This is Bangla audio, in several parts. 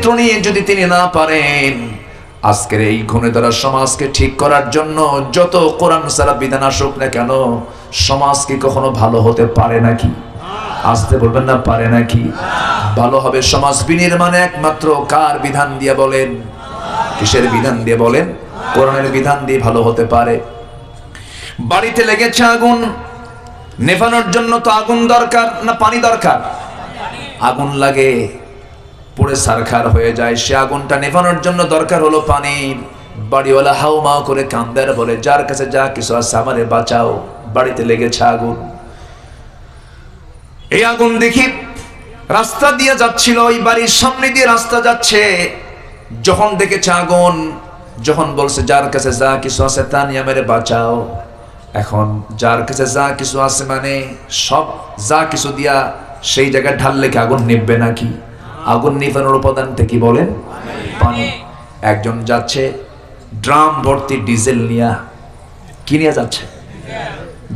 চরিত্র নিয়ে যদি তিনি না পারেন, আজকের এই ঘুণেধরা সমাজকে ঠিক করার জন্য যত কোরআন ছাড়া বিধান আসুক না কেন, সমাজ কি কখনো ভালো হতে পারে নাকি? আসতে বলবেন না, পারে নাকি? ভালো হবে সমাজ বিনির্মাণে একমাত্র কার বিধান দিয়ে বলেন? কিসের বিধান দিয়ে বলেন? কোরআনের বিধান দিয়ে ভালো হতে পারে। বাড়িতে লেগেছে আগুন, নেভানোর জন্য তো আগুন দরকার না পানি দরকার? আগুন লাগে, পুড়ে ছারখার হয়ে যায়, সে আগুনটা নেভানোর জন্য দরকার হলো পানি। বাড়িওয়ালা হাউমাউ করে কান্দার বলে, যার কাছে যা কিছু আছে আমারে বাঁচাও, বাড়িতে লেগেছে আগুন। এই আগুন দেখি রাস্তা দিয়ে যাচ্ছিল, ওই বাড়ির সামনে দিয়ে রাস্তা যাচ্ছে, যখন দেখেছে আগুন, যখন বলছে যার কাছে যা কিছু আছে তা নিয়ে আমারে বাঁচাও। এখন যার কাছে যা কিছু আছে মানে সব যা কিছু দিয়া সেই জায়গায় ঢাললে কি আগুন নিভবে নাকি? আগুন নিভানোর উপাদানটা কি বলেন? পানি। একজন যাচ্ছে ড্রাম ভর্তি ডিজেল নিয়ে, কি নিয়ে যাচ্ছে?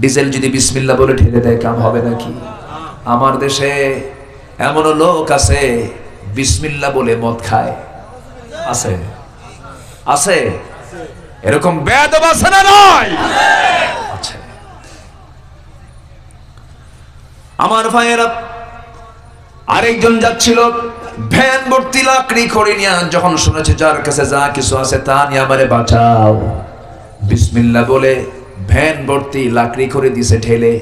ডিজেল যদি বিসমিল্লাহ বলে ঢেলে দেয় কাম হবে নাকি? আমার দেশে এমনও লোক আছে বিসমিল্লাহ বলে মদ খায়, আছে আছে, এরকম বেয়াদব আছে না নয়? আছে। আমার ভাইয়েরা, আরেকজন যাচ্ছিল ভ্যান ভর্তি লাকড়ি খড়ি নিয়ে, যখন শুনেছে যার কাছে যা কিছু আছে তা নিয়ে আমারে বাঁচাও, বিসমিল্লাহ বলে ভ্যান ভর্তি লাকড়ি খড়ি দিছে ঢেলে।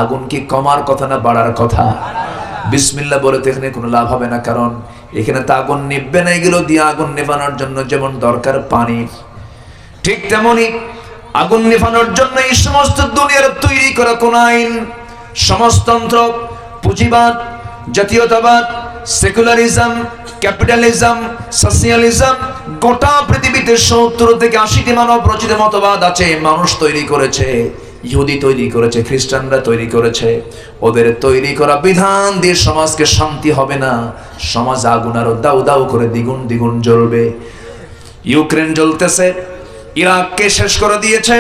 আগুন কি কমার কথা না বাড়ার কথা? বিসমিল্লাহ বলে তো এখানে কোনো লাভ হবে না, কারণ এখানে তো আগুন নিভবে না। এগুলো দিয়ে আগুন নেভানোর জন্য যেমন দরকার পানি, ঠিক তেমনি আগুন নেভানোর জন্য এই সমস্ত দুনিয়ার তৈরি করা কোন আইন, সমাজতন্ত্র, পুঁজিবাদ, জাতীয়তাবাদ, সেকুলারিজম, ক্যাপিটালিজম, সোশিয়ালিজম, গোটা পৃথিবীতে 70 থেকে 80টি মানব রচিত মতবাদ আছে। মানুষ তৈরি করেছে, ইহুদি তৈরি করেছে, খ্রিস্টানরা তৈরি করেছে। ওদের তৈরি করা বিধান দিয়ে সমাজকে শান্তি হবে না, সমাজ আগুন আরো দাউ দাউ করে দ্বিগুণ দ্বিগুণ জ্বলবে। ইউক্রেন জ্বলতেছে, ইরাককে শেষ করে দিয়েছে,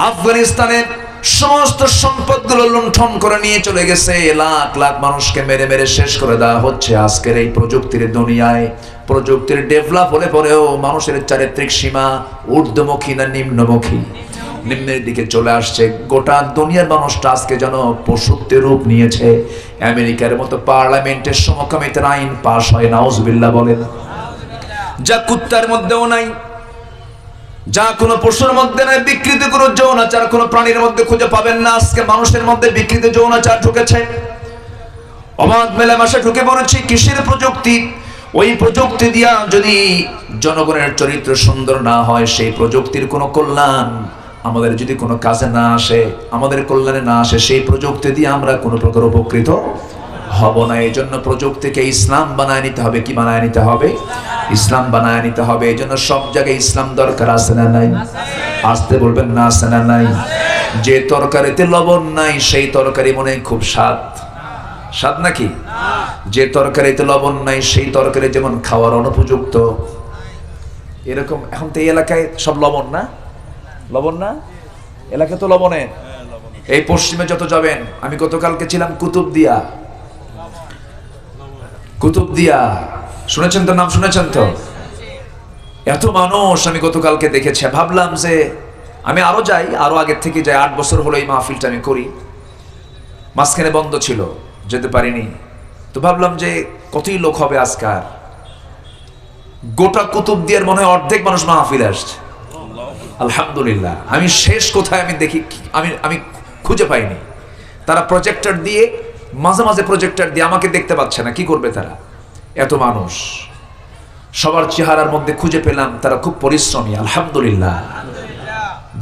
আফগানিস্তানের সমস্ত সম্পদগুলো লুণ্ঠন করে নিয়ে চলে গেছে, লাখ লাখ মানুষকে মেরে মেরে শেষ করে দেওয়া হচ্ছে। আজকের এই প্রযুক্তির দুনিয়ায়, প্রযুক্তির ডেভেলপ হলে পরেও মানুষের চারিত্রিক সীমা ঊর্ধ্বমুখী না নিম্নমুখী? নিম্নের দিকে চলে আসছে। গোটা দুনিয়ার মানুষটা আজকে যেন পশুত্বের রূপ নিয়েছে। আমেরিকার মতো পার্লামেন্টের সমকামিতার আইন পাশ হয়, নাউজুবিল্লাহ বলেন, যা কুত্তার মধ্যেও নাই, যা কোনো পশুর মধ্যে নাই। বিকৃত কোনো যৌনাচার কোনো প্রাণীর মধ্যে খুঁজে পাবেন না। আজকে মানুষের মধ্যে বিকৃত যৌনাচার ঢুকেছে, অবাধ মেলামেশা ঢুকে পড়েছে। কিসের প্রযুক্তি? ওই প্রযুক্তি দিয়া যদি জনগণের চরিত্র সুন্দর না হয়, সেই প্রযুক্তির কোনো কল্যাণ আমাদের যদি কোনো কাজে না আসে, আমাদের কল্যাণে না আসে, সেই প্রযুক্তি দিয়ে আমরা কোনো প্রকার উপকৃত হব না। এই জন্য প্রযুক্তিকে ইসলাম বানায় নিতে হবে। কি বানায় নিতে হবে? ইসলাম বানায় নিতে হবে। এই জন্য সব জায়গায় ইসলাম দরকার, আছে না নাই? আসতে বলবেন না, আছে না নাই? যে তরকারিতে লবণ নাই সেই তরকারি মনে খুব স্বাদ, স্বাদ নাকি? যে তরকারিতে লবণ নাই সেই তরকারি যেমন খাওয়ার অনুপযুক্ত। এরকম এখন তো এই এলাকায় সব লবণ না, লবণ না, এলাকা তো লবণের। এই পশ্চিমে যত যাবেন, আমি গতকালকে ছিলাম কুতুবদিয়া, কুতুবদিয়া শুনেছেন তো, নাম শুনেছেন তো? এত মানুষ আমি গতকালকে দেখেছি। ভাবলাম যে আমি আরো যাই, আরো আগের থেকে যাই, 8 বছর হলো এই মাহফিলটা আমি করি। মাঝখানে বন্ধ ছিল, যেতে পারিনি। তো ভাবলাম যে কতই লোক হবে আজকার। গোটা কুতুবদিয়ার মনে হয় অর্ধেক মানুষ মাহফিলে আসছে। আলহামদুলিল্লাহ। আমি শেষ কোথায় আমি দেখি, আমি খুঁজে পাইনি। তারা প্রজেক্টর দিয়ে, মাঝে মাঝে প্রজেক্টর দিয়ে আমাকে দেখতে পাচ্ছে না, কি করবে তারা? এত মানুষ, সবার চেহারার মধ্যে খুঁজে পেলাম তারা খুব পরিশ্রমী। আলহামদুলিল্লাহ।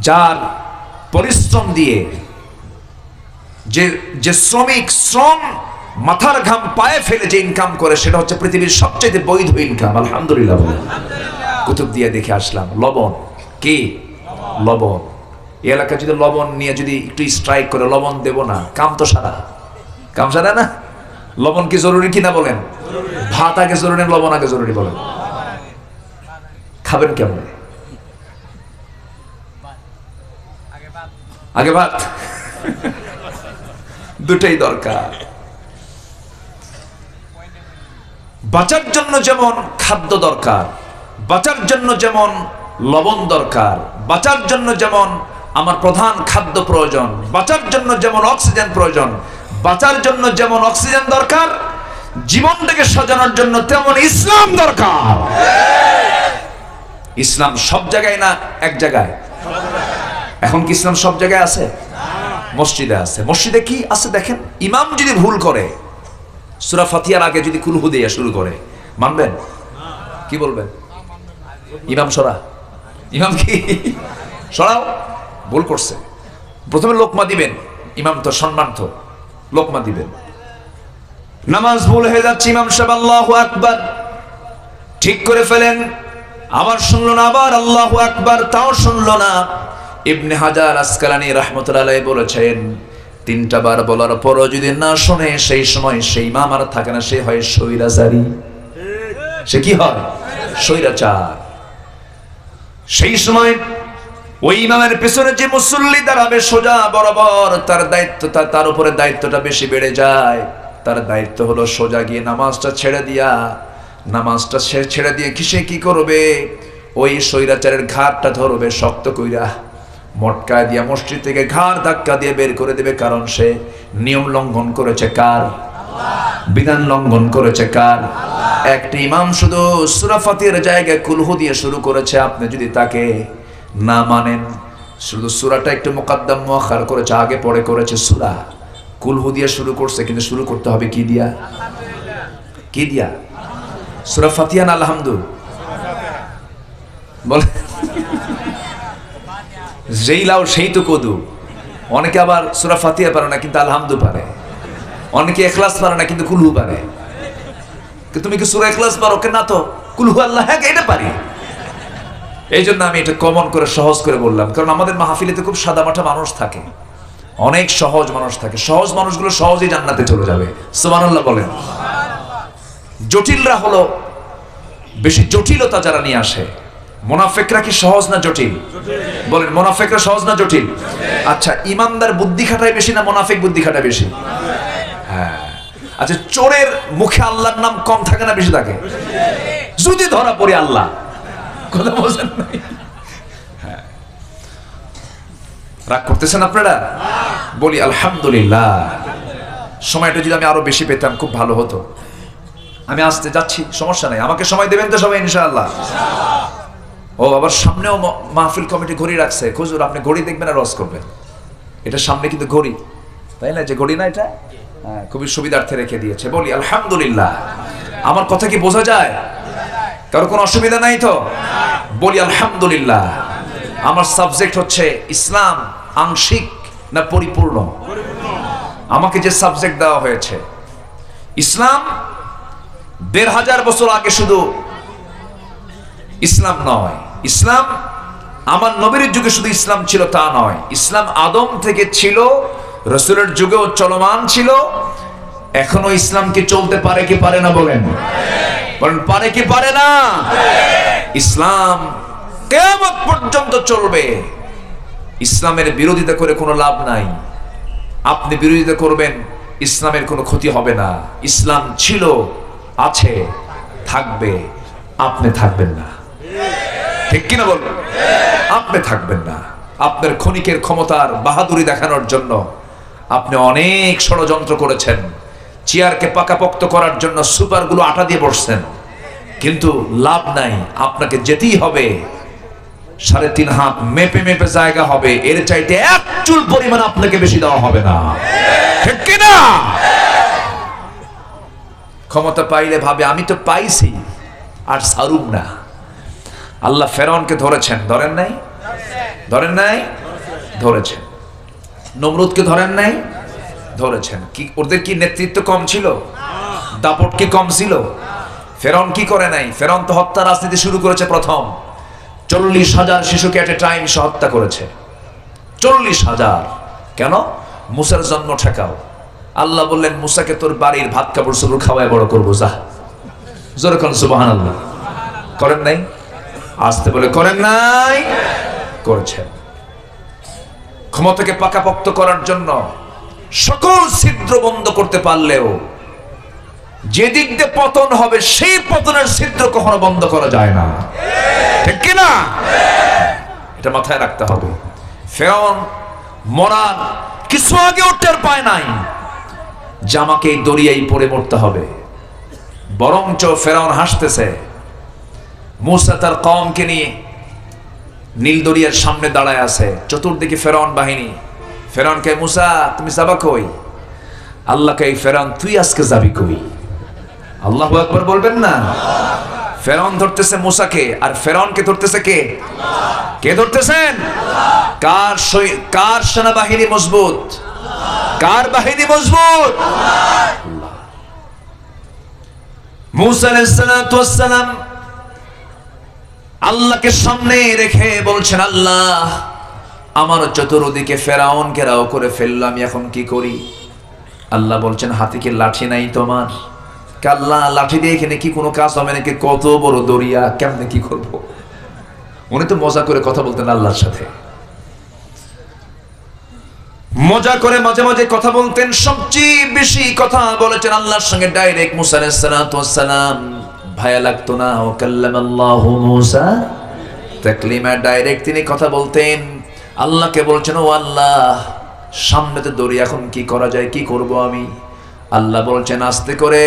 যার পরিশ্রম দিয়ে, যে শ্রমিক শ্রম মাথার ঘাম পায়ে ফেলে যে ইনকাম করে, সেটা হচ্ছে পৃথিবীর সবচেয়ে বৈধ ইনকাম। আলহামদুলিল্লাহ। কুতুবদিয়া দেখে আসলাম। লবণ কি? লবণ। এই এলাকা যদি লবণ নিয়ে যদি একটু স্ট্রাইক করে, লবণ দেব না, কাম তো সারা, কাম সারা না? লবণ কি জরুরি কিনা বলেন? ভাত আগে জরুরি, লবণ আগে জরুরি বলেন? খাবেন কেমন? আগে ভাত, দুটাই দরকার। বাঁচার জন্য যেমন খাদ্য দরকার, বাঁচার জন্য যেমন লবণ দরকার, বাঁচার জন্য যেমন আমার প্রধান খাদ্য প্রয়োজন, বাঁচার জন্য যেমন অক্সিজেন প্রয়োজন, বাঁচার জন্য যেমন অক্সিজেন দরকার, জীবনটাকে সাজানোর জন্য তেমন ইসলাম দরকার। ইসলাম সব জায়গায় না এক জায়গায়? এখন কি ইসলাম সব জায়গায় আছে? মসজিদে আছে। মসজিদে কি আছে দেখেন, ইমাম যদি ভুল করে, সূরা ফাতিহার আগে যদি কুল হু দিয়ে শুরু করে, মানবেন? কি বলবেন? ইমাম সরা, ইমাম কি সরাও, ভুল করছে। প্রথমে লোকমা দিবেন, ইমাম তো সম্মান, তো লোকমা দিবেন। নামাজ ভুল হয়ে যাচ্ছে, ইমাম সাহেব আল্লাহু আকবার ঠিক করে ফেলেন, আবার শুনলো না, আবার আল্লাহু আকবার, তাও শুনলো না। ইবনে হাজার আসকালানী রাহমাতুল্লাহ আলাইহি বলেছেন, তিনটা বার বলার পরও যদি না শুনে, সেই সময় সেই ইমাম আর থাকে না, সে হয় স্বৈরাচারী। সে কি হয়? স্বৈরাচার। সেই সময় ওই ইমামের পেছনে যে মুসল্লি দাঁড়াবে সোজা বরাবর, তার দায়িত্ব, তার উপরে দায়িত্বটা বেশি বেড়ে যায়। তার দায়িত্ব হলো সোজা গিয়ে নামাজটা ছেড়ে দিয়া, নামাজটা ছেড়ে দিয়ে কিসে কি করবে? ওই স্বৈরাচারের ঘাড়টা ধরবে শক্ত কইরা, মটকায় দিয়া মসজিদ থেকে ঘাড় ধাক্কা দিয়ে বের করে দেবে। কারণ সে নিয়ম লঙ্ঘন করেছে কার? বিধান লঙ্ঘন করেছে কার? একটা ইমাম শুধু সূরা ফাতিহার জায়গায় কুলহু দিয়ে শুরু করেছে, আপনি যদি তাকে না মানেন, শুধু সূরাটা একটু মুকাদ্দাম মুআখার করেছে, আগে পরে করেছে সূরা, কুলহু দিয়ে শুরু করছে, কিন্তু শুরু করতে হবে কি দিয়া? কি দিয়া? সূরা ফাতিহা না আলহামদু? বলে যেই লাও সেই তো কদু। অনেকে আবার সূরা ফাতিহা পারে না কিন্তু আলহামদু পারে, অনেকে ইখলাস পারে না কিন্তু কুলহু পারে। তুমি কি সূরা ইখলাস পারো? কে না তো কুলহু আল্লাহ, হ্যাঁ এটা পারি। এই জন্য আমি এটা কমন করে সহজ করে বললাম, কারণ আমাদের মাহফিলেতে খুব সাদামাটা মানুষ থাকে, অনেক সহজ মানুষ থাকে। সহজ মানুষগুলো সহজেই জান্নাতে চলে যাবে। সুবহানাল্লাহ বলেন। জটিলরা হলো বেশি জটিলতা যারা নিয়ে আসে। মুনাফিকরা কি সহজ না জটিল? বলেন, মুনাফিকরা সহজ না জটিল? আচ্ছা, ইমানদার বুদ্ধি খাটায় বেশি না মুনাফিক বুদ্ধি খাটায় বেশি? হ্যাঁ। আচ্ছা, চোরের মুখে আল্লাহর নাম কম থাকে না বেশি থাকে? যদি ধরা পড়ে আল্লাহ, কথা বলছেন নাই? হ্যাঁ, রাগ করতেছেন আপনারা? বলি আলহামদুলিল্লাহ। সময়টা যদি আমি আরো বেশি পেতাম খুব ভালো হতো। আমি আসতে যাচ্ছি, সমস্যা নাই, আমাকে সময় দেবেন তো সবাই ইনশাআল্লাহ? ও আবার সামনেও মাহফিল কমিটি ঘড়ি রাখছে, হুজুর আপনি ঘড়ি দেখবেন আর রস করবেন। এটা সামনে কিন্তু ঘড়ি, তাই না? যে ঘড়ি না এটা, হ্যাঁ, খুবই সুবিধার্থে রেখে দিয়েছে। বলি আলহামদুলিল্লাহ। আমার কথা কি বোঝা যায়? কারো কোনো অসুবিধা নাই তো? বলি আলহামদুলিল্লাহ। আমার সাবজেক্ট হচ্ছে ইসলাম আংশিক না পরিপূর্ণ? আমাকে যে সাবজেক্ট দেওয়া হয়েছে, ইসলাম ১৫০০ বছর আগে শুধু ইসলাম নয়, ইসলাম আমার নবীর যুগে শুধু ইসলাম ছিল তা নয়, ইসলাম আদম থেকে ছিল, রাসূলের যুগেও চলমান ছিল। এখনো ইসলাম কি চলতে পারে কি পারে না? বলেন, বলেন পারে কি পারে না? ইসলাম কিয়ামত পর্যন্ত চলবে। ইসলামের বিরোধিতা করে কোনো লাভ নাই। আপনি বিরোধিতা করবেন, ইসলামের কোনো ক্ষতি হবে না। ইসলাম ছিল, আছে, থাকবে, আপনি থাকবেন না। ঠিক কিনা বলবেন? আপনি থাকবেন না। আপনার ক্ষণিকের ক্ষমতার বাহাদুরি দেখানোর জন্য আপনি অনেক ষড়যন্ত্র করেছেন, চেয়ারকে পাকাপোক্ত করার জন্য সুপারগুলো আটা দিয়ে বসছেন, কিন্তু লাভ নাই। আপনাকে যেতেই হবে। ৩.৫ হাত মেপে মেপে জায়গা হবে, এর চাইতে এক চুল পরিমাণ আপনাকে বেশি দেওয়া হবে না। ঠিক কিনা? ক্ষমতা পাইলে ভাবে আমি তো পাইছি আর সারুম না। আল্লাহ ফেরাউনকে ধরেছেন, ধরেন নাই? ধরেন নাই? ধরেছেন। নমরুদকে ধরেন নাই? ধরেছেন। কি ওদের কি নেতৃত্ব কম ছিল? দাপট কি কম ছিল? ফেরাউন কি করে নাই? ফেরাউন তো হত্যা রাজনীতি শুরু করেছে প্রথম। ৪০,০০০ শিশুকে এট এ টাইম সে হত্যা করেছে। ৪০,০০০। কেন? মুসার জন্ম ঠেকাও। আল্লাহ বললেন, মুসাকে তোর বাড়ির ভাত কাপড় চোপড় খাওয়ায় বড় করবো, যা। জোরে কোন সুবহানাল্লাহ। করেন নাই? আসতে বলে করেন নাই? করেছেন। ক্ষমতাকে পাকাপোক্ত করার জন্য সকল ছিদ্র বন্ধ করতে পারলেও যেদিক দিয়ে পতন হবে সেই পতনের ছিদ্র কখনো বন্ধ করা যায় না, ঠিক কিনা? এটা মাথায় রাখতে হবে। ফেরাউন মরার কিছু আগে টের পায় নাই যে আমাকে এই দরিয়ায় পড়ে মরতে হবে, বরঞ্চ ফেরাউন হাসতেছে। মূসা তার কওমকে নিয়ে নীল দরিয়ার সামনে দাঁড়ায় আছে, চতুর্দিকে ফেরাউন বাহিনী। ফেরাউনকে, মূসা তুমি যাবা কই? আল্লাহকে, ফেরাউন তুই আজকে যাবি কই? আল্লাহু আকবার বলবেন না? ফেরাউন ধরতেছে মূসাকে, আর ফেরাউনকে ধরতেছে কে? কে ধরতেছেন? কার সেনাবাহিনী মজবুত? কার বাহিনী মজবুত? মূসা আলাইহিস সালাতু ওয়াস সালাম আল্লাহকে সামনে রেখে বলছেন, আল্লাহ আমার চতুর্দিকে ফেরাউন ঘেরাও করে ফেললো, আমি এখন কি করি? আল্লাহ বলছেন, হাতে কি লাঠি নাই তোমার? আল্লাহ, লাঠি দিয়ে এখানে কি কোনো কাজ হবে নাকি? কত বড় দরিয়া, কেমনে কি করবো? উনি তো মজা করে কথা বলতেন আল্লাহর সাথে, মজা করে মাঝে মাঝে কথা বলতেন। সবচেয়ে বেশি কথা বলেছেন আল্লাহর সঙ্গে ডাইরেক্ট মূসা আলাইহিস সালাতু ওয়াস সালাম। ভায়া লাগতো না, ও কাল্লামাল্লাহু মূসা তাকলিমা, ডাইরেক্ট তিনি কথা বলতেন। আল্লাহকে বলছেন, ও আল্লাহ সামনে তো দরিয়া, এখন কি করা যায়, কি করব আমি? আল্লাহ বলছেন, আস্তে করে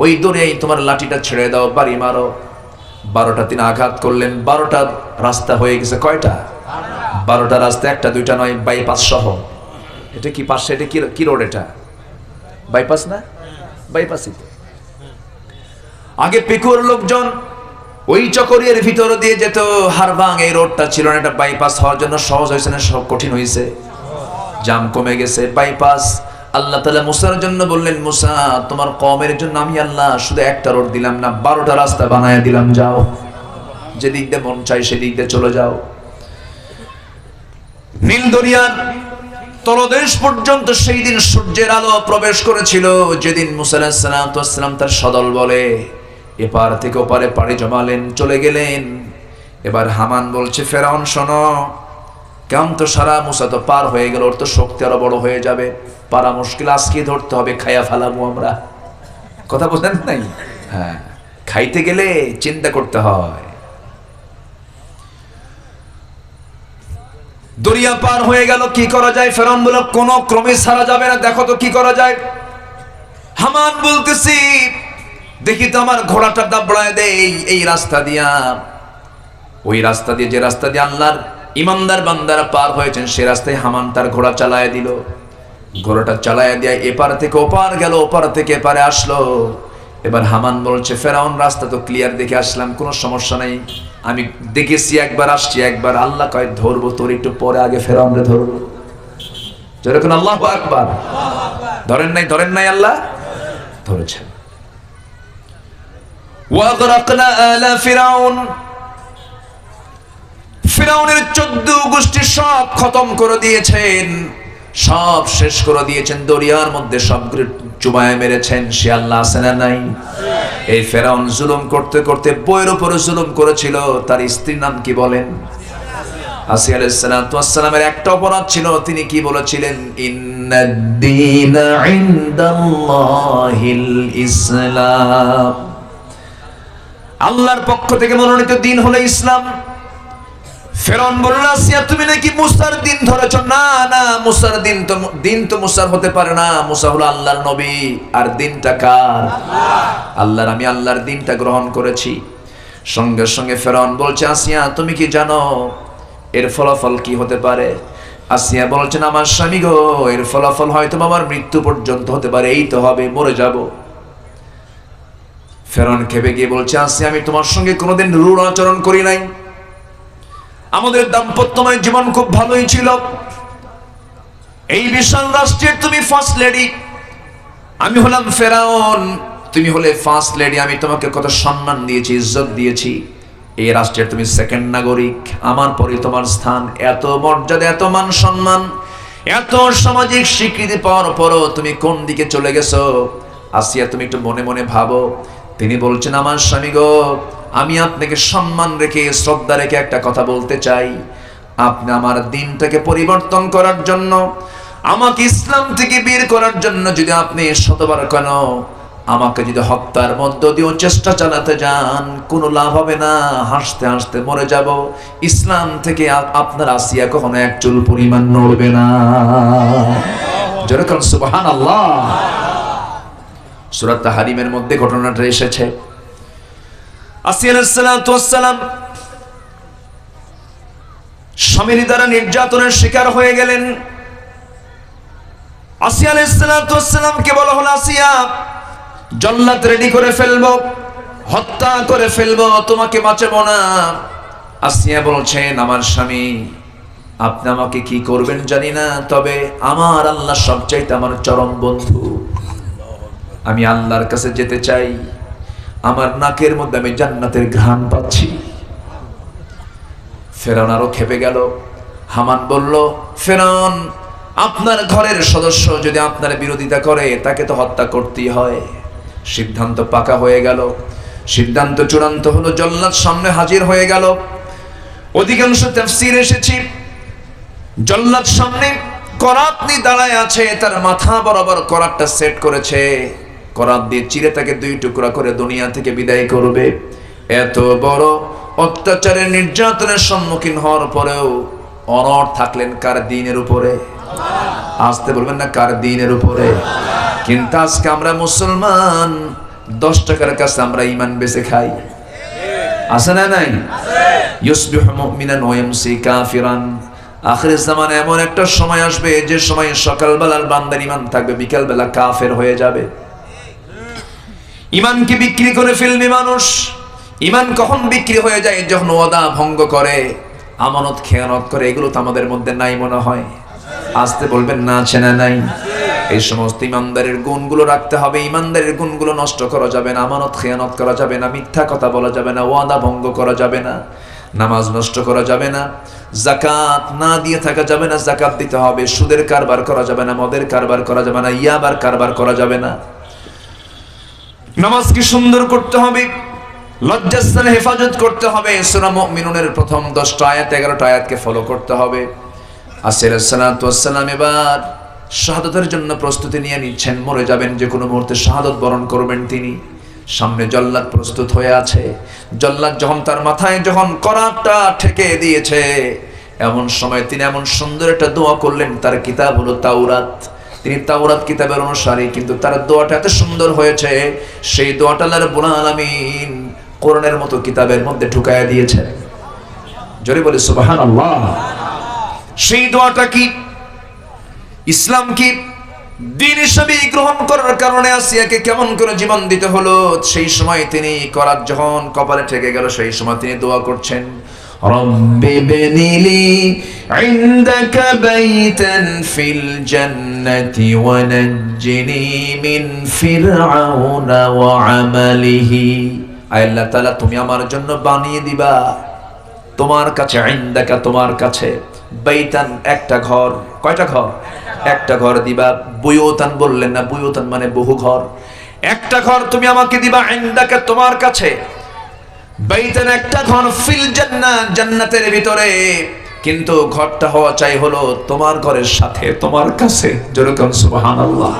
ওই দরিয়ায় তোমার লাঠিটা ছেড়ে দাও, বাড়ি মারো। 12টা তিনি আঘাত করলেন, 12টা রাস্তা হয়ে গেছে। কয়টা? 12টা রাস্তা, একটা দুইটা নয়, বাইপাস সহ। এটা কি পাশে? এটা কি রোড? এটা বাইপাস না? বাইপাসই তো। আগে পিকুর লোকজন ওই চকরিয়ার ভিতর দিয়ে যেত, হারবাং এই রোডটা ছিল না। এটা বাইপাস হওয়ার জন্য সহজ হয়েছে না সব কঠিন হয়েছে? জাম কমে গেছে, বাইপাস। আল্লাহ তাআলা মূসার জন্য বললেন, মূসা তোমার কওমের জন্য আমি আল্লাহ শুধু একটা রোড দিলাম না, 12টা রাস্তা বানায় দিলাম, যাও যেদিক দিয়ে মন চাই সেদিক দিয়ে চলে যাও। নীল দরিয়ার তলদেশ পর্যন্ত সেই দিন সূর্যের আলো প্রবেশ করেছিল, যেদিন মূসা আলাইহিস সালাতু ওয়াস সালাম তার সদল বলে এপার থেকে ওপারে পাড়ি জমালেন, চলে গেলেন। এবার হামান বলছে, ফেরাউন শোনো, কেমন তো সারা মূসা তো পার হয়ে গেল, ওর তো শক্তি আরো বড় হয়ে যাবে, পারা মুশকিল, আজকে ধরতে হবে, খাইয়া ফেলাবো আমরা। কথা বলেন নাই? হ্যাঁ, খাইতে গেলে চিন্তা করতে হয়। দরিয়া পার হয়ে গেল, কি করা যায়? ফেরাউন বলল, কোনো ক্রমে ছাড়া যাবে না, দেখো তো কি করা যায়। হামান বলতেছি, দেখি তো আমার ঘোড়াটা দাবড়ায় দেই এই রাস্তা দিয়া, ওই রাস্তা দিয়ে, যে রাস্তা দিয়ে আল্লাহর ইমানদার বান্দারা পার হয়েছেন, সে রাস্তায় হামান তার ঘোড়া চালায় দিল। ঘোড়াটা চালায় দিয়ে এপার থেকে ওপার গেল, ওপার থেকে এপারে আসলো। এবার হামান বলছে, ফেরাউন রাস্তা তো ক্লিয়ার দেখে আসলাম, কোনো সমস্যা নেই, আমি দেখেছি একবার, আসছি একবার। আল্লাহ কয়, ধরবো তোর একটু পরে, আগে ফেরাউনরে ধরবো। যেরকম আল্লাহু আকবার। ধরেন নাই? ধরেন নাই? আল্লাহ ধরেছেন। ওয়াগরাকনা আলা ফিরাউন, ফিরাউনের 14 গোষ্ঠী সব খতম করে দিয়েছেন, সব শেষ করে দিয়েছেন, দরিয়ার মধ্যে সবগুলো চুবায় মেরেছেন। সে আল্লাহ আছে না নাই? এই ফেরাউন জুলুম করতে করতে বইয়ের উপরে জুলুম করেছিল। তার স্ত্রীর নাম কি বলেন? আসিয়া আলাইহিস সালাতু ওয়াস সালামের একটা অপরাধ ছিল, তিনি কি বলেছিলেন? ইন্নাদ-দীনা ইনদাল্লাহিল ইসলাম, আল্লাহর পক্ষ থেকে মনোনীত দিন হলো ইসলাম। ফেরাউন বলল, আসিয়া তুমি নাকি মূসার দিন ধরেছ? না না, মূসার দিন তো মূসার হতে পারে না, মূসা হলো আল্লাহর নবী, আর দিনটা কার? আল্লাহর। আমি আল্লাহর দিনটা গ্রহণ করেছি। সঙ্গে সঙ্গে ফেরাউন বলছে, আসিয়া তুমি কি জানো এর ফলাফল কি হতে পারে? আসিয়া বলছেন, আমার স্বামী গো, এর ফলাফল হয়তো আমার মৃত্যু পর্যন্ত হতে পারে, এই তো হবে, মরে যাব। ফেরাউন খেপে গিয়ে বলছে, আসিয়া আমি তোমার সঙ্গে কোনোদিন রূঢ় আচরণ করি নাই, আমাদের দাম্পত্যময় জীবন খুব ভালোই ছিল। এই বিশাল রাষ্ট্রের তুমি ফার্স্ট লেডি, আমি হলাম ফেরাউন, তুমি হলে ফার্স্ট লেডি। আমি তোমাকে কত সম্মান দিয়েছি, ইজ্জত দিয়েছি। এই রাষ্ট্রের তুমি সেকেন্ড নাগরিক, আমার পরে তোমার স্থান, এত মর্যাদা, এত মান সম্মান, এত সামাজিক স্বীকৃতি পাওয়ার পরও তুমি কোন দিকে চলে গেছো? আসিয়া তুমি একটু মনে মনে ভাবো। তিনি বলছেন, আমার স্বামী গো, আমি আপনাকে সম্মান রেখে, শ্রদ্ধা রেখে একটা কথা বলতে চাই। আপনি আমার দিনটাকে পরিবর্তন করার জন্য, আমাকে ইসলাম থেকে বের করার জন্য যদি আপনি শতবার কেন আমাকে যদি হত্যার মধ্য দিয়েও চেষ্টা চালাতে যান কোনো লাভ হবে না, হাসতে হাসতে মরে যাব। ইসলাম থেকে আপনার আসিয়া কখনো এক চুল পরিমাণ নড়বে না। যেরকম সুবহানাল্লাহ। সূরা তাহরিমের মধ্যে ঘটনাটা এসেছে। আসিয়া আলাইহিস সালাতু ওয়াস সালাম স্বামীর দ্বারা নির্যাতনের শিকার হয়ে গেলেন। আসিয়া আলাইহিস সালাতু ওয়াস সালামকে বলা হলো, আসিয়া জল্লাদ রেডি করে ফেলবো, হত্যা করে ফেলবো, তোমাকে বাঁচাবো না। আসিয়া বলছেন, আমার স্বামী, আপনি আমাকে কি করবেন জানি না, তবে আমার আল্লাহ সবচাইতে আমার চরম বন্ধু। আমি আল্লাহর কাছে যেতে চাই, আমার নাকের মধ্যে আমি জান্নাতের ঘ্রাণ পাচ্ছি। ফেরাউন আরো খেপে গেল। হামান বলল, ফেরাউন, আপনার ঘরের সদস্য যদি আপনার বিরোধিতা করে তাকে তো হত্যা করতেই হয়। সিদ্ধান্ত পাকা হয়ে গেল, সিদ্ধান্ত চূড়ান্ত হলো, জল্লাদ সামনে হাজির হয়ে গেল। অধিকাংশ তাফসীর এসেছে জল্লাদ সামনে করাত নিয়ে দাঁড়ায় আছে, তার মাথা বরাবর করাতটা সেট করেছে, করাত দিয়ে চিরে তাকে দুই টুকরা করে দুনিয়া থেকে বিদায় করবে। এত বড় অত্যাচারের নির্যাতনের সম্মুখীন হওয়ার পরেও অনড় থাকলেন কার দ্বীনের উপরে? আসতে বলবেন না, কার দ্বীনের উপরে? কিন্তু আজকে আমরা মুসলমান, 10 টাকার কাছে আমরা ঈমান বেচে খাই। আছে না নাই? ইউসবিহু মুমিনান ওয়া ইয়ামসি কাফিরান। আখিরের জামানে এমন একটা সময় আসবে যে সময় সকালবেলার বান্দার ঈমান থাকবে, বিকালবেলা কাফের হয়ে যাবে। ঈমানকে বিক্রি করে ফেলবে মানুষ। ঈমান কখন বিক্রি হয়ে যায়? যখন ওয়াদা ভঙ্গ করে, আমানত খেয়ানত করে। এগুলো তো আমাদের মধ্যে নাই মনে হয়। আসতে বলবেন না, আছে না নাই? এই সমস্ত ইমানদারের গুণগুলো রাখতে হবে। ইমানদারের গুণগুলো নষ্ট করা যাবে না, আমানত খেয়ানত করা যাবে না, মিথ্যা কথা বলা যাবে না, ওয়াদা ভঙ্গ করা যাবে না, নামাজ নষ্ট করা যাবে না, যাকাত না দিয়ে থাকা যাবে না, যাকাত দিতে হবে। সুদের কারবার করা যাবে না, মদের কারবার করা যাবে না, ইয়াবার কারবার করা যাবে না। নামাজকে সুন্দর করতে হবে, লজ্জাস্থানে হেফাজত করতে হবে। সূরা মুমিনুনের প্রথম 10টা আয়াত 11টা আয়াতকে ফলো করতে হবে। আসিয়া আলাইহিস সালাতু ওয়াস সালাম এবার শাহাদাতের জন্য প্রস্তুতি নিয়ে নিচ্ছেন। মরে যাবেন, যে কোনো মুহূর্তে শাহাদাত বরণ করবেন তিনি। সামনে জল্লাদ প্রস্তুত হয়ে আছে। জল্লাদ যখন তার মাথায় যখন করাতটা ঠেকে দিয়েছে, এমন সময় তিনি এমন সুন্দর একটা দোয়া করলেন। তার কিতাব হলো তাওরাত, তিনি তাওরাত কিতাবের অনুসারী, কিন্তু তার দোয়াটা এত সুন্দর হয়েছে, সেই দোয়াটা আল্লাহ রাব্বুল আলামিন কোরআনের মতো কিতাবের মধ্যে ঢুকায়া দিয়েছেন। জোরে বলে সুবহানাল্লাহ। সেই দোয়াটা কি? ইসলাম কি দ্বীন হিসেবে গ্রহণ করার কারণে আসিয়াকে কেমন করে জীবন দিতে হলো, সেই সময় তিনি করাত যখন কপালে ঠেকে গেল, সেই সময় তিনি দোয়া করছেন, রব্বি বিনিলি ইনদাকা বাইতান ফিল জান্নাতি ওয়া নাজ্জিনি মিন ফিরআউনা ওয়া আমালিহি। আল্লাহ তাআলা, তুমি আমার জন্য বানিয়ে দিবা তোমার কাছে, ইনদাকা তোমার কাছে, বাইতান একটা ঘর। কয়টা ঘর? একটা ঘর দিবা। বুয়ুতান বললেন না, বুয়ুতান মানে বহু ঘর। একটা ঘর তুমি আমাকে দিবা, ইনদাকা তোমার কাছে, বাইতান একটা ঘর, ফিল জান্নাত জান্নাতের ভিতরে, কিন্তু ঘরটা হওয়া চাই হলো তোমার ঘরের সাথে, তোমার কাছে। যেরকম সুবহানাল্লাহ।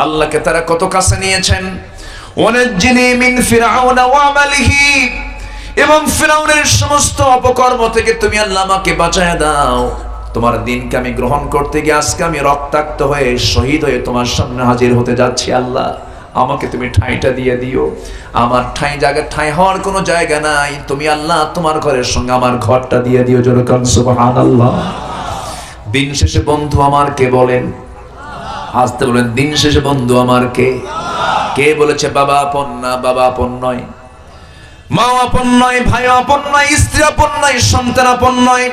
আল্লাহকে তারা কত কাছে নিয়েছেন। ওয়ানাজ্জিনি মিন ফিরআউনা ওয়া আমালিহি, এবং ফিরআউনের সমস্ত অপকর্ম থেকে তুমি আল্লাহ আমাকে বাঁচায় দাও। তোমার দিনকে আমি গ্রহণ করতে গিয়ে আজকে আমি রক্তাক্ত হয়ে শহীদ হয়ে তোমার সামনে হাজির হতে যাচ্ছি। আল্লাহ, আমাকে তুমি ঠাঁইটা দিয়ে দিও। আমার ঠাঁই হওয়ার কোনো জায়গা নাই। তুমি আল্লাহ তোমার ঘরের সঙ্গে আমার ঘরটা দিয়ে দিও। যেরকম সুবহানাল্লাহ। দিন শেষে বন্ধু আমার কে বলেন? আসতে বলেন, দিন শেষে বন্ধু আমার কে? কে বলেছে বাবা আপন না? বাবা আপন নয়, মা আপন নয়, ভাই আপন নয়, স্ত্রী আপন নয়, সন্তান আপন নয়।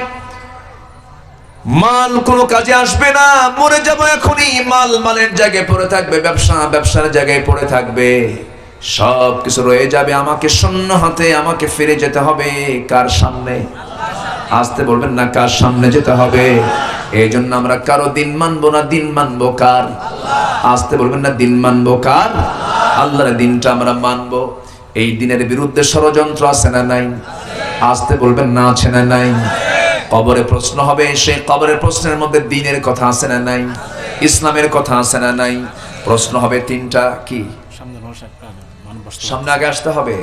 মাল কোনো কাজে আসবে না, মরে যাবো এখনই। মাল মালের জায়গায় পড়ে থাকবে, ব্যবসা ব্যবসার জায়গায় পড়ে থাকবে, সব কিছু রয়ে যাবে। আমাকে শূন্য হাতে আমাকে ফিরে যেতে হবে। কার সামনে? আসতে বলবেন না, কার সামনে যেতে হবে? এই জন্য আমরা কারো দিন মানবো না, দিন মানবো কার? আসতে বলবেন না, দিন মানবো কার? আল্লাহর দিনটা আমরা মানবো। এই দিনের বিরুদ্ধে ষড়যন্ত্র আছে না নাই? আসতে বলবেন না, আছে না নাই? কবরে প্রশ্ন হবে, সেই কবরের প্রশ্নের মধ্যে দ্বীনের কথা আছে না নাই? ইসলামের কথা আছে না নাই? প্রশ্ন হবে তিনটা, কি? সামনে আগে আসতে হবে,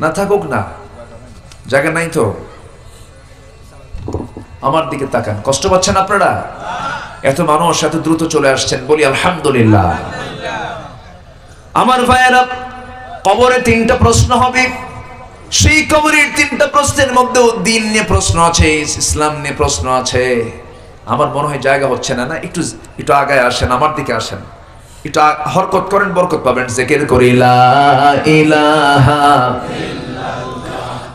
না থাকুক না, জায়গা নাই তো। আমার দিকে তাকান, কষ্ট পাচ্ছেন আপনারা? এত মানুষ এত দ্রুত চলে আসছেন, বলি আলহামদুলিল্লাহ। আমার ভাইয়েরা, কবরে 3টা প্রশ্ন হবে। সেই কবরের 3টা প্রশ্নের মধ্যেও দিন নিয়ে প্রশ্ন আছে, ইসলাম নিয়ে প্রশ্ন আছে। আমার মনে হয় জায়গা হচ্ছে না, না একটু একটু আগায় আসেন, আমার দিকে আসেন, একটু হরকত করেন, বরকত পাবেন। জিকির করি লা ইলাহা ইল্লাল্লাহ,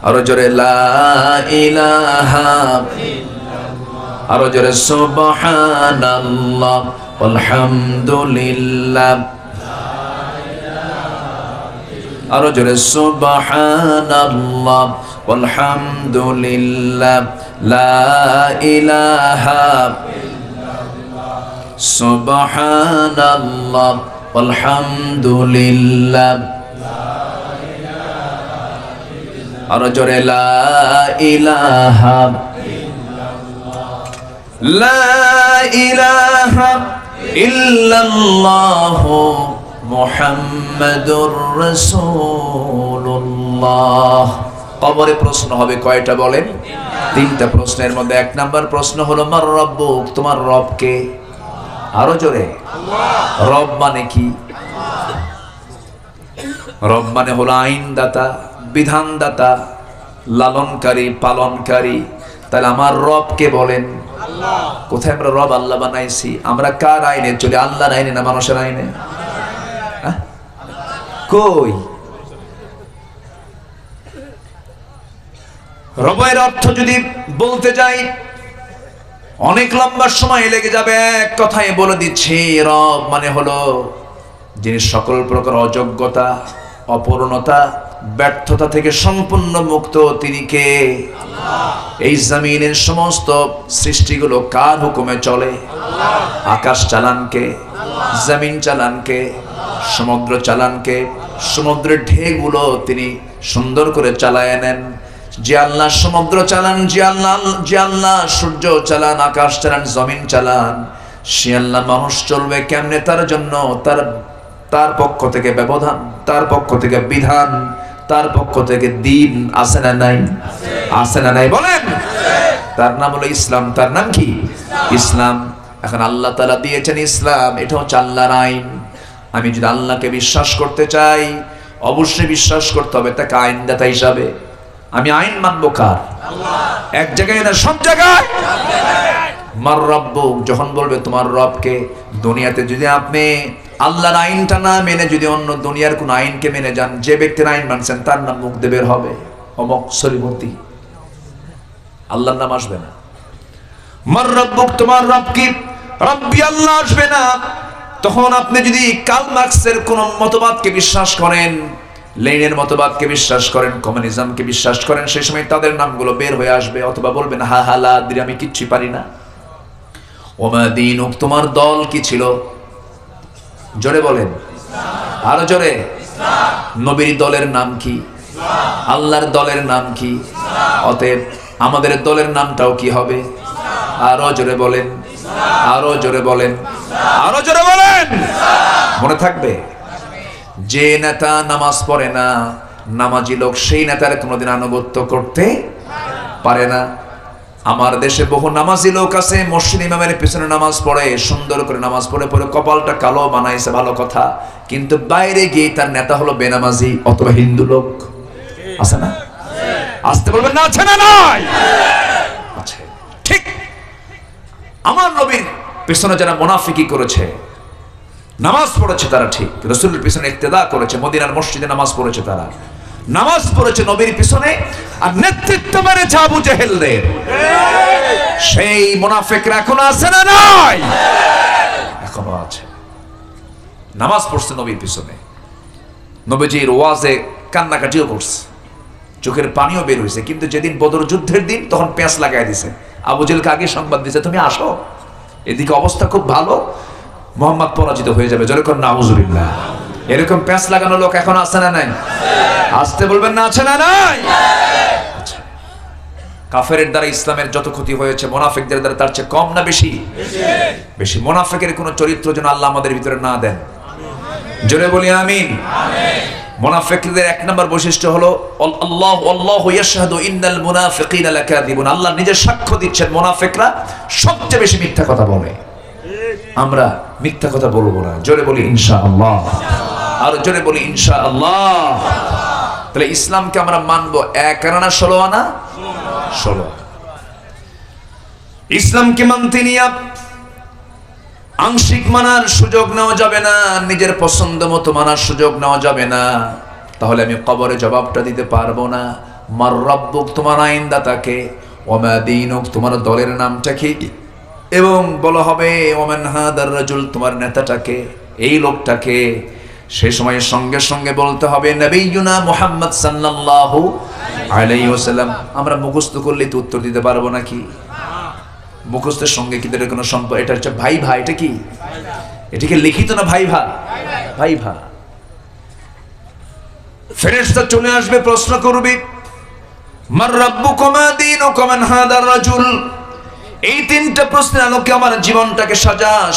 আরো জোরে লা ইলাহা ইল্লাল্লাহ, আরো জোরে সুবহানাল্লাহ আলহামদুলিল্লাহ, আরো জোরে সুবহানাল্লাহ আলহামদুলিল্লাহ, লা ইলাহা ইল্লাল্লাহ, সুবহানাল্লাহ আলহামদুলিল্লাহ, আরো জোরে লা ইলাহা লা ইলাহা ইল্লাল্লাহ মুহাম্মাদুর রাসূলুল্লাহ। কবরে প্রশ্ন হবে কয়টা বলেন? 3টা প্রশ্নের মধ্যে 1 নাম্বার প্রশ্ন হলো মার রব্বুক, তোমার রব কে? আরো জোরে, রব মানে কি? রব মানে হলো আইনদাতা, বিধানদাতা, লালনকারী, পালনকারী। তাহলে আমার রব কে বলেন? কোথায় আমরা রব আল্লাহ বানাইছি? আমরা কার আইনে চলি? আল্লাহর আইনে না মানুষের আইনে? কই রবের অর্থ যদি বলতে যাই অনেক লম্বা সময় লেগে যাবে। এক কথায় বলে দিচ্ছি, রব মানে হলো যিনি সকল প্রকার অযোগ্যতা, অপূর্ণতা, ব্যর্থতা থেকে সম্পূর্ণ মুক্ত। তিনি কে? এই জমিনের সমস্ত সৃষ্টিগুলো কার হুকুমে চলে? আকাশ চালান কে? জমিন চালান কে? সমুদ্র চালান কে? সমুদ্রের ঢেউগুলো তিনি সুন্দর করে চালায় নেন। যে আল্লাহ সমুদ্র চালান, যে আল্লাহ সূর্য চালান, আকাশ চালান, জমিন চালান, সে আল্লাহ মানুষ চলবে কেমনে? তার জন্য তার পক্ষ থেকে ব্যবধান, তার পক্ষ থেকে বিধান, তার পক্ষ থেকে দিন আছে না নাই? আছে না নাই বলেন? তার নাম হলো ইসলাম। তার নাম কি? ইসলাম। এখন আল্লাহ তাআলা দিয়েছেন ইসলাম, এটা হচ্ছে আল্লাহর আইন। আমি যদি আল্লাহকে বিশ্বাস করতে চাই, অবশ্যই বিশ্বাস করতে হবে তাকে আইনদাতা হিসাবে। আমি আইন মানবো কার? এক জায়গায় না, সব জায়গায়। মার রব্বুক, যখন বলবে তোমার রবকে, দুনিয়াতে যদি আপনি আল্লাহর আইনটা না মেনে যদি অন্য দুনিয়ার কোন আইনকে মেনে যান, যে ব্যক্তির আইন মানছেন তার নাম মুখ দিয়ে বের হবে অমক সরিমতি, আল্লাহর নাম আসবে না। মার রব্বুক, তোমার রব কি? রব্বি আল্লাহ আসবে না। তখন আপনি যদি কার্ল মার্কসের কোন মতবাদকে বিশ্বাস করেন, লেনিনের মতবাদকে বিশ্বাস করেন, কমিউনিজমকে বিশ্বাস করেন, সেই সময় তাদের নামগুলো বের হয়ে আসবে। অথবা বলবেন হা হা লা আদরি, আমি কিচ্ছু পারি না। ওমা দীনুক, তোমার দল কি ছিল? জোরে বলেন, আরো জোরে। নবীর দলের নাম কি? আল্লাহর দলের নাম কি? অতএব আমাদের দলের নামটাও কি হবে? আরো জোরে বলেন, আরো জোরে বলেন, আরো জোরে বলেন। মনে থাকবে, যে নেতা নামাজ পড়ে না, নামাজি লোক সেই নেতার কোনোদিন আনুগত্য করতে পারে না। আমার দেশে বহু নামাজি লোক আছে, মসজিদ ইমামের পিছনে নামাজ পড়ে, সুন্দর করে নামাজ পড়ে পড়ে কপালটা কালো বানাইছে, ভালো কথা, কিন্তু বাইরে গিয়ে তার নেতা হলো বেনামাজি অথবা হিন্দু লোক। আছে না? আসতে বলবেন না, আছে না? নাই আছে। ঠিক আমার নবীর পিছনে যারা মুনাফিকি করেছে, নামাজ পড়েছে তারা ঠিক, রাসূলের পিছনে ইক্তেদা করেছে, মদিনার মসজিদে নামাজ পড়েছে, তারা নামাজ পড়েছে নবীর পিছনে, আর নেতৃত্ব মেরেছে আবু জেহেলদের। সেই মুনাফিকরা এখনো আছে না? নাই, এখনো আছে। নামাজ পড়ছে নবীর পিছনে, নবীজির ওয়াজে কান্নাকাটিও করছে, চোখের পানিও বের হয়েছে। কিন্তু যেদিন বদর যুদ্ধের দিন, তখন পেঁচ লাগাই দিছে। আবু জেহেলকে আগে সংবাদ দিছে, তুমি আসো, এদিকে অবস্থা খুব ভালো, মুহাম্মদ পরাজিত হয়ে যাবে। যখন নাউজুবিল্লাহ, এরকম প্যাঁচ লাগানো লোক এখন আছে না নাই? আসতে বলবেন না, আছে না? নাই। কাফেরের দ্বারা ইসলামের যত ক্ষতি হয়েছে, মুনাফিকদের দ্বারা তার চেয়ে কম না বেশি? বেশি। মুনাফিকের কোন চরিত্র যেন আল্লাহ আমাদের ভিতরে না দেন। জোরে বলি আমিন। মুনাফিকদের এক নম্বর বৈশিষ্ট্য হলো আল্লাহু ইয়াশহাদু ইন্নাল মুনাফিকিনা লাকাযিবুন। আল্লাহ নিজে সাক্ষ্য দিচ্ছেন মুনাফিকরা সবচেয়ে বেশি মিথ্যা কথা বলে। আমরা মিথ্যা কথা বলবো না। জোরে বলি ইনশাআল্লাহ। আর জোরে বলি ইনশাআল্লাহ। তাহলে ইসলামকে আমরা মানবো 1 আনা 16 আনা 16। ইসলামকে মানতে নিয়ে আংশিক মানার সুযোগ নেওয়া যাবে না, নিজের পছন্দ মতো মানার সুযোগ নেওয়া যাবে না। তাহলে আমি কবরে জবাবটা দিতে পারবো না। মার রাব্বুক, তোমার আইনদাতাকে, ওমা দীনুক, তোমার দলের নামটা কি, এবং বলা হবে ওমান হাদার রাজুল, তোমার নেতাটাকে, এই লোকটাকে। সেই সময় সঙ্গে সঙ্গে বলতে হবে নবিয়ুনা মুহাম্মদ সাল্লাল্লাহু আলাইহি ওয়াসাল্লাম। আমরা মুখস্থ করলে তো উত্তর দিতে পারবো নাকি? মুখস্থের সঙ্গে কি এর কোনো সম্পর্ক? এটা হচ্ছে ভাই ভাই। এটা কি? এটাকে লিখিত না ভাই ভাই? ভাই ভাই। ফেরেশতা চলে আসবে, প্রশ্ন করবে মার রাব্বুকুম মা দীনুকুম মান হাদার রাজুল। এই 3টা প্রশ্নের আলোকে আমার জীবনটাকে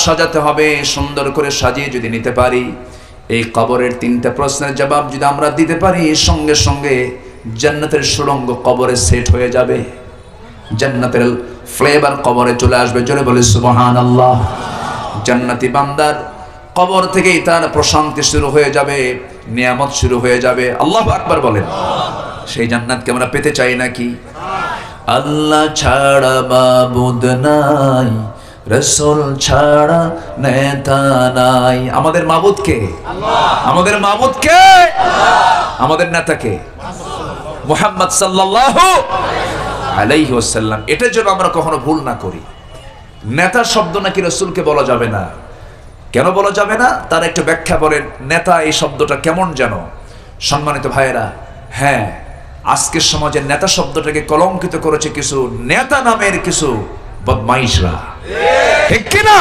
সাজাতে হবে। সুন্দর করে সাজিয়ে যদি নিতে পারি, এই কবরের 3টা প্রশ্নের জবাব যদি আমরা দিতে পারি, সঙ্গে সঙ্গে জান্নাতের সুড়ঙ্গ কবরে সেট হয়ে যাবে, জান্নাতের ফ্লেভার কবরে চলে আসবে। জোরে বলে সুবহানাল্লাহ। জান্নাতি বান্দার কবর থেকেই তার প্রশান্তি শুরু হয়ে যাবে, নিয়ামত শুরু হয়ে যাবে। আল্লাহু আকবার বলেন। সেই জান্নাতকে আমরা পেতে চাই নাকি? আল্লাহ ছাড়া মাবুদ নাই, রাসূল ছাড়া নেতা নাই। আমাদের মাবুদ কে? আল্লাহ। আমাদের মাবুদ কে? আল্লাহ। আমাদের নেতা কে? মুহাম্মদ সাল্লাল্লাহু আলাইহি ওয়াসাল্লাম। এটা যেন আমরা কখনো ভুল না করি। নেতা শব্দ নাকি রাসূলকে বলা যাবে না। কেন বলা যাবে না? তার একটু ব্যাখ্যা করেন। নেতা এই শব্দটা কেমন যেন। সম্মানিত ভাইয়েরা, হ্যাঁ, আজকের সমাজে নেতা শব্দটাকে কলঙ্কিত করেছে কিছু নেতা নামের কিছু বদমাইশরা, ঠিক কি না?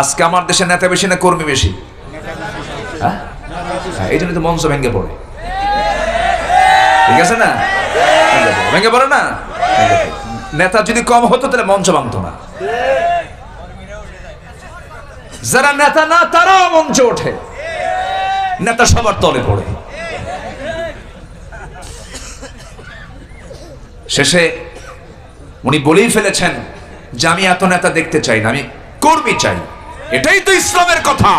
আজকে আমার দেশে নেতা বেশি না কর্মী বেশি? হ্যাঁ, এই জন্য তো মঞ্চ ভেঙে পড়ে, ঠিক আছে না? ভেঙে পড়ে না? নেতা যদি কম হতো তাহলে মঞ্চ ভাঙতো না। যারা নেতা না তারাও মঞ্চ ওঠে, নেতা সবার তলে পড়ে। শেষে উনি বলেই ফেলেছেন যে আমি এত নেতা দেখতে চাই না, আমি কর্মী চাই। এটাই তো ইসলামের কথা,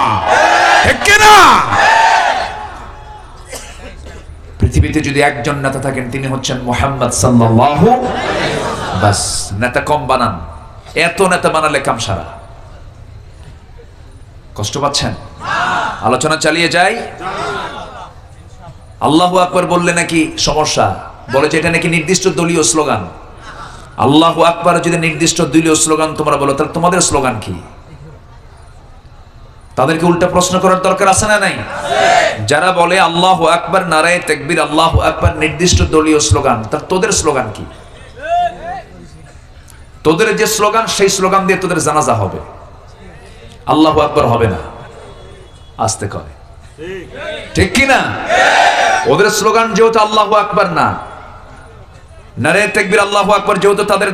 ঠিক কি না? পৃথিবীতে যদি একজন নেতা থাকেন তিনি হচ্ছেন মুহাম্মদ সাল্লাল্লাহু। বাস, নেতা কম বানান, এত নেতা বানালে কাম সারা। কষ্ট পাচ্ছেন? আলোচনা চালিয়ে যাই। আল্লাহু আকবার বললে নাকি সমস্যা, বলেছে এটা নাকি নির্দিষ্ট দলীয় স্লোগান। আল্লাহু আকবার যদি নির্দিষ্ট দলীয় স্লোগান তোমরা বলো, তাহলে তোমাদের স্লোগান কি? তাদেরকে উল্টা প্রশ্ন করার দরকার আছে না নাই? যারা বলে আল্লাহু আকবার, নারায়ে তাকবীর, আল্লাহু আকবার নির্দিষ্ট দলীয় স্লোগান, তাহলে তোদের স্লোগান কি? তোদের যে স্লোগান, সেই স্লোগান দিয়ে তোদের জানাজা হবে, আল্লাহু আকবার হবে না। আস্তে কয়, ঠিক কি না? ওদের স্লোগান যেহেতু আল্লাহু আকবার না, নারায়ে তাকবীর, আল্লাহু আকবার যেহেতু তাদের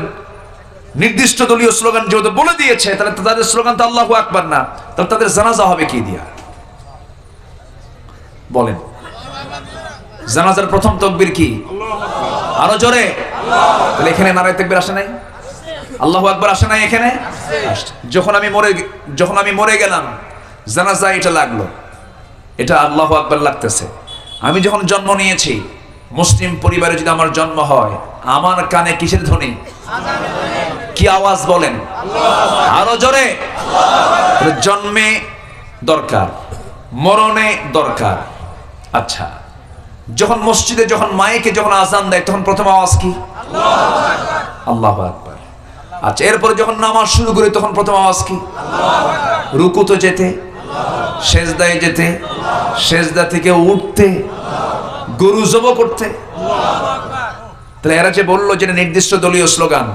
নির্দিষ্ট দলীয় স্লোগান যেহেতু বলে দিয়েছে, তাহলে তাদের স্লোগান তো আল্লাহু আকবার না, তাহলে তাদের জানাজা হবে কি দিয়া? বলেন। জানাজার প্রথম তাকবীর কি? আরো জোরে। তাহলে এখানে নারায়ে তাকবীর আসে নাই? আল্লাহু আকবার আসে নাই এখানে? যখন আমি মরে গেলাম, জানাজা এটা লাগলো, এটা আল্লাহু আকবার লাগতেছে। আমি যখন জন্ম নিয়েছি, মুসলিম পরিবারে যদি আমার জন্ম হয়, আমার কানে কিসের ধ্বনি? কি আওয়াজ বলেন? আরো জোরে। জন্মে দরকার, মরণে দরকার। আচ্ছা, যখন মসজিদে যখন মাইকে যখন আজান দেয়, তখন প্রথম আওয়াজ কি? আল্লাহু আকবার। আচ্ছা, এরপরে যখন নামাজ শুরু করি, তখন প্রথম আওয়াজ কি? রুকুতে যেতে, সেজদায় যেতে, সেজদা থেকে উঠতে, গরু জবাই করতে। তাহলে এরা যে বললো যে নির্দিষ্ট দলীয় স্লোগান,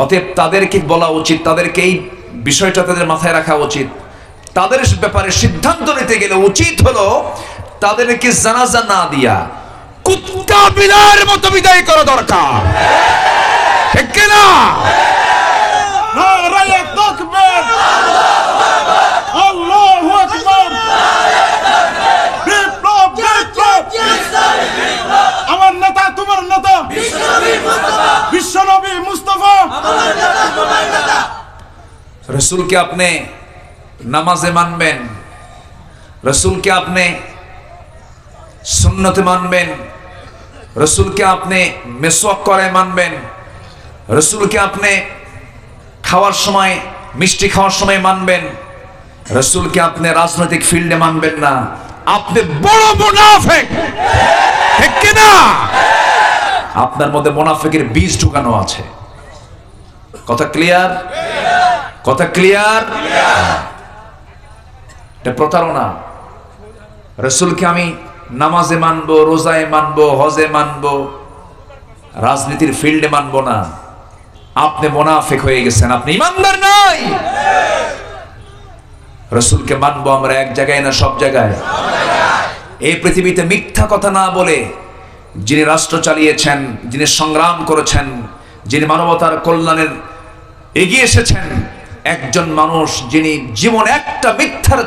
অতএব তাদেরকে বলা উচিত, তাদেরকে এই বিষয়টা তাদের মাথায় রাখা উচিত। তাদের ব্যাপারে সিদ্ধান্ত নিতে গেলে উচিত হলো তাদেরকে জানাজা না দিয়া কুত্তা বিড়ালের মতো বিদায় করা দরকার, ঠিক কি না? নারায়ে তাকবীর, আল্লাহু আকবার। রসুলকে আপনি নামাজে মানবেন, রসুলকে আপনি সুন্নতে মানবেন, রসুলকে আপনি মেসওয়াক করে মানবেন, রসুলকে আপনি খাওয়ার সময় মিষ্টি খাওয়ার সময় মানবেন, রসুলকে আপনি রাজনৈতিক ফিল্ডে মানবেন না, আপনি বড় মুনাফিক। ঠিক কিনা? আপনার মধ্যে মুনাফিকের বীজ ঢুকানো আছে। কথা ক্লিয়ার? কথা ক্লিয়ার? এটা প্রতারণা। রসুলকে আমি নামাজে মানবো, রোজায় মানবো, হজে মানবো, রাজনীতির ফিল্ডে মানবো না, আপনি মুনাফিক হয়ে গেছেন, আপনি ইমানদার নাই। রসুলকে মানবো আমরা এক জায়গায় না সব জায়গায়। এই পৃথিবীতে মিথ্যা কথা না বলে যিনি রাষ্ট্র চালিয়েছেন, যিনি সংগ্রাম করেছেন, যিনি মানবতার কল্যাণের এগিয়ে এসেছেন, একজন মানুষ যিনি জীবন একটা মিথ্যার